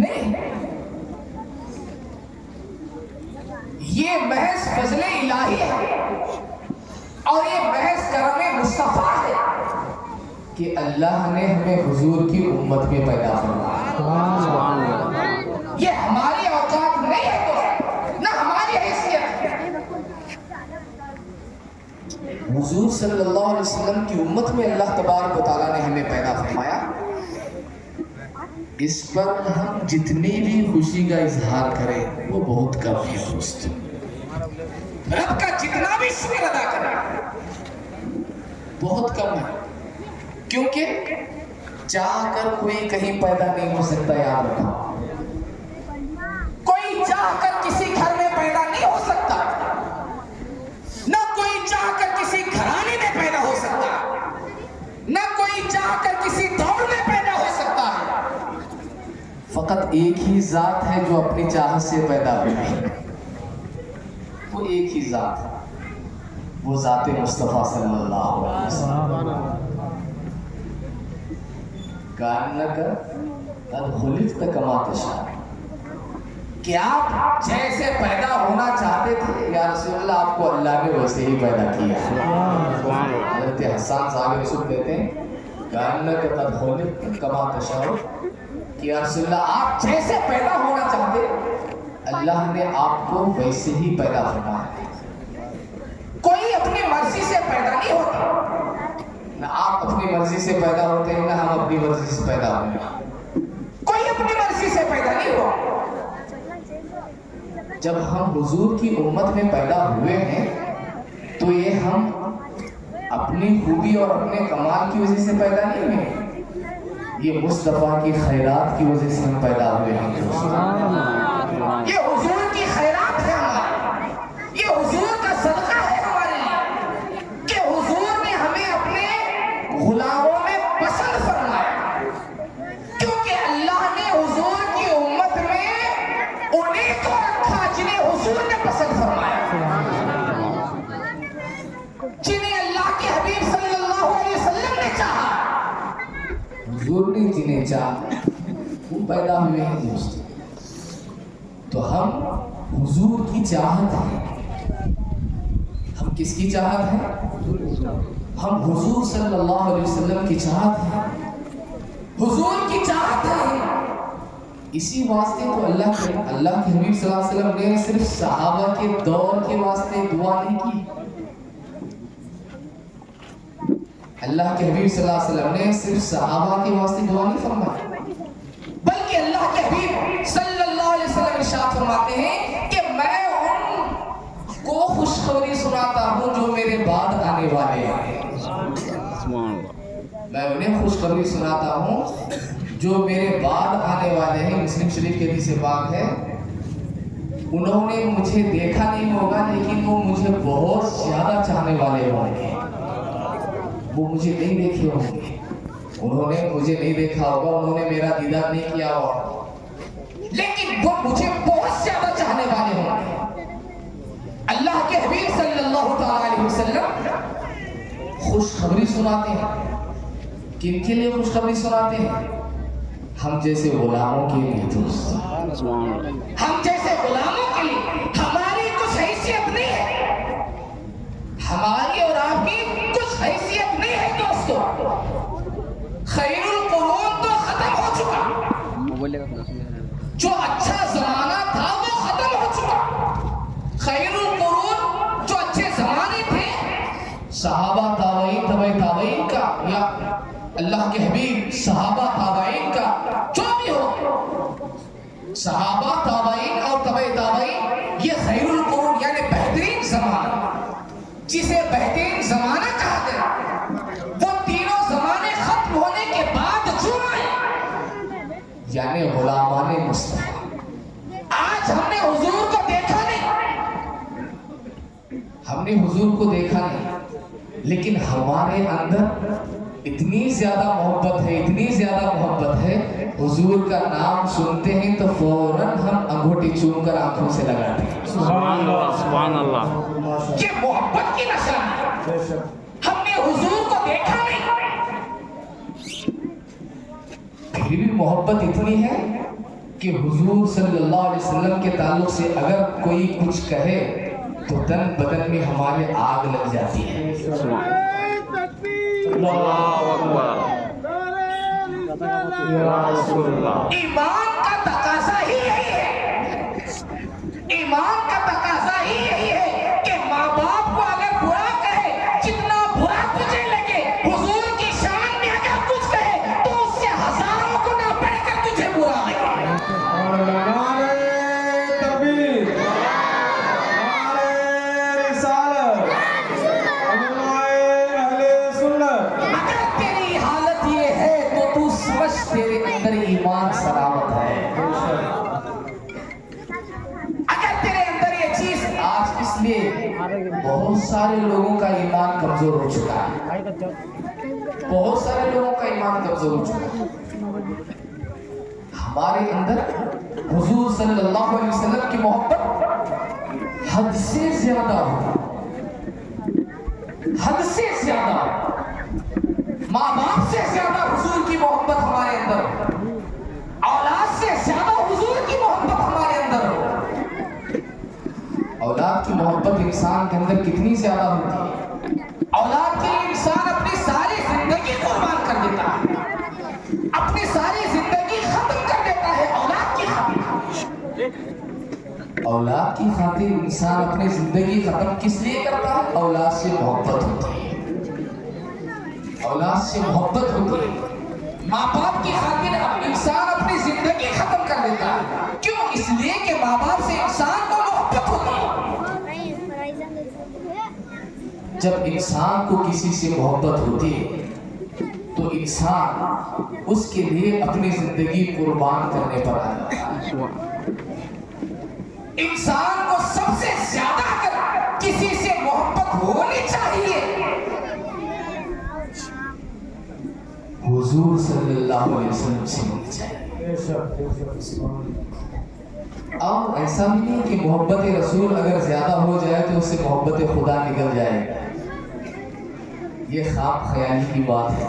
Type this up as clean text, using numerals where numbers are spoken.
نہیں، یہ محض فضل الہی ہے اور یہ محض کرم مصطفیٰ ہے کہ اللہ نے ہمیں حضور کی امت میں پیدا فرمایا۔ یہ ہماری اوقات نہیں ہے دوست، نہ ہماری حیثیت ہے۔ حضور صلی اللہ علیہ وسلم کی امت میں اللہ تبارک و تعالیٰ نے ہمیں پیدا فرمایا۔ اس پر ہم جتنی بھی خوشی کا اظہار کریں وہ بہت کم ہے دوست۔ رب کا جتنا بھی شکر ادا کریں بہت کم ہے، کیونکہ چاہ کر کوئی کہیں پیدا نہیں ہو سکتا، یاد رکھو۔ کوئی چاہ کر کسی گھر میں پیدا نہیں ہو سکتا، نہ کوئی چاہ کر کسی گھرانے میں پیدا ہو سکتا، نہ کوئی چاہ کر کسی دور میں پیدا ہو سکتا ہے۔ فقط ایک ہی ذات ہے جو اپنی چاہت سے پیدا ہوئی ہے، وہ ایک ہی ذات ہے، وہ ذات مصطفیٰ صلی اللہ علیہ وسلم۔ کَأَنَّكَ قَدْ خُلِقْتَ كَمَا تَشَاءُ، کہ آپ جیسے پیدا ہونا چاہتے تھے یا رسول اللہ آپ کو اللہ نے ویسے ہی پیدا کیا۔ حضرت حسان صاحب رسول کہتے ہیں کَأَنَّكَ قَدْ خُلِقْتَ كَمَا تَشَاءُ، کہ یا رسول اللہ آپ جیسے پیدا ہونا چاہتے اللہ نے آپ کو ویسے ہی پیدا فرمایا۔ کوئی اپنی مرضی سے پیدا نہیں ہوتا، نہ آپ اپنی مرضی سے پیدا ہوتے ہیں نہ ہم اپنی مرضی سے پیدا ہوتے ہیں۔ کوئی اپنی مرضی سے پیدا نہیں ہوا۔ جب ہم حضور کی امت میں پیدا ہوئے ہیں تو یہ ہم اپنی خوبی اور اپنے کمال کی وجہ سے پیدا نہیں ہوئے، یہ مصطفیٰ کی خیرات کی وجہ سے ہم پیدا ہوئے ہیں۔ یہ حضور کی خیرات ہے ہماری، یہ حضور کا صدقہ ہے ہمارے لیے کہ حضور نے ہمیں اپنے غلاموں میں پسند فرمایا، کیونکہ اللہ نے حضور کی امت میں انہیں کو رکھا جنہیں حضور نے پسند فرمایا، جنہیں اللہ کے حبیب صلی اللہ علیہ وسلم نے چاہا۔ حضور نے جنہیں چاہا وہ پیدا ہوئے ہیں دوست۔ تو ہم حضور کی چاہت ہیں، ہم کس کی چاہت ہیں؟ ہم حضور صلی اللہ علیہ وسلم کی چاہت ہیں، حضور کی چاہت ہے۔ اسی واسطے تو اللہ کے حبیب صلی اللہ علیہ وسلم نے صرف صحابہ کے دور کے واسطے دعا نہیں کی، اللہ کے حبیب صلی اللہ علیہ وسلم نے صرف صحابہ کے واسطے دعا نہیں فرمائی، بلکہ اللہ کے حبیب صلی اللہ علیہ وسلم ارشاد فرماتے ہیں کہ میں ان کو خوشخبری سناتا ہوں جو میرے بعد آنے والے ہیں۔ میں انہیں خوشخبری سناتا ہوں جو میرے بعد آنے والے ہیں۔ مسلم شریف کے حدیث پاک ہے انہوں نے مجھے دیکھا نہیں ہوگا لیکن وہ مجھے بہت زیادہ چاہنے والے ہوں گے۔ وہ مجھے نہیں دیکھے ہوں گے، انہوں نے مجھے نہیں دیکھا ہوگا، انہوں نے میرا دیدار نہیں کیا ہوگا، لیکن وہ مجھے بہت زیادہ چاہنے والے ہوں گے۔ اللہ کے حبیب صلی اللہ علیہ وسلم خوشخبری سناتے ہیں۔ کن کے لیے خوشخبری سناتے ہیں؟ ہم جیسے غلاموں کے لیے دوست، ہم جیسے غلاموں کے لیے۔ ہماری کچھ حیثیت نہیں ہے، ہماری اور آپ کی کچھ حیثیت نہیں ہے دوستو۔ خیر القرون تو ختم ہو چکا، جو اچھا زمانہ تھا وہ ختم ہو چکا۔ خیر القرون جو اچھے زمانے تھے، صحابہ تابعین تبع تابعین کا، یا اللہ کے حبیب صحابہ تابعین کا، جو بھی ہو، صحابہ تابعین اور تبع تابعین، یہ خیر القرون یعنی بہترین زمانہ، جسے بہترین زمانہ کہا گیا، وہ تینوں زمانے ختم ہونے کے بعد جو آئے، یعنی غلامان مصطفیٰ۔ آج ہم نے حضور کو دیکھا نہیں، ہم نے حضور کو دیکھا نہیں، لیکن ہمارے اندر اتنی زیادہ محبت ہے، اتنی زیادہ محبت ہے، حضور کا نام سنتے ہیں تو فوراً ہم انگوٹھی چوم کر آنکھوں سے لگاتے ہیں۔ سبحان اللہ، سبحان اللہ۔ یہ محبت کی نشانی ہے۔ ہم نے حضور کو دیکھا نہیں، پھر بھی محبت اتنی ہے کہ حضور صلی اللہ علیہ وسلم کے تعلق سے اگر کوئی کچھ کہے تو تن بدن میں ہمارے آگ لگ جاتی ہے. اللہ اکبر. یا رسول اللہ. ایمان کا تقاضا ہی یہی ہے. ایمان کا تقاضا ہی یہی ہے کہ ماں باپ کو اگر برا کہے، جتنا برا تجھے لگے، حضور کی شان میں اگر کچھ کہے تو اس سے ہزاروں گنا بڑھ کر تجھے برا لگے. اگر تیری حالت یہ ہے تو تو سمجھ تیرے اندر ایمان سلامت ہے. اگر تیرے اندر یہ چیز آج اس لیے بہت سارے لوگوں کا ایمان کمزور ہو چکا ہے. بہت سارے لوگوں کا ایمان کمزور ہو چکا ہے. ہمارے اندر حضور صلی اللہ علیہ وسلم کی محبت حد سے زیادہ ہو، حد سے زیادہ، ماں باپ سے زیادہ حضور کی محبت ہمارے اندر ہو، اولاد سے زیادہ حضور کی محبت ہمارے اندر ہو. اولاد کی محبت انسان کے اندر کتنی زیادہ ہوتی ہے. اولاد کے لیے انسان اپنی ساری زندگی قربان کر دیتا ہے، اپنی ساری زندگی ختم کر دیتا ہے اولاد کی خاطر. اولاد کی خاطر انسان اپنی زندگی ختم کس لیے کرتا ہے؟ اولاد سے محبت ہوتی ہے. اولاد سے محبت ہوتی ہے. ماں باپ کی خاطر انسان اپنی زندگی ختم کر دیتا ہے. کیوں؟ اس لیے کہ ماں باپ سے انسان کو محبت ہوتی ہے. جب انسان کو کسی سے محبت ہوتی ہے تو انسان اس کے لیے اپنی زندگی قربان کرنے پر آ جاتا ہے. انسان کو سب سے زیادہ اگر کسی سے محبت ہونی چاہیے حضور صلی اللہ علیہ وسلم سے ہونی چاہیے. اور ایسا بھی نہیں کہ محبت رسول اگر زیادہ ہو جائے تو اس سے محبت خدا نکل جائے. یہ خواب خیالی کی بات ہے.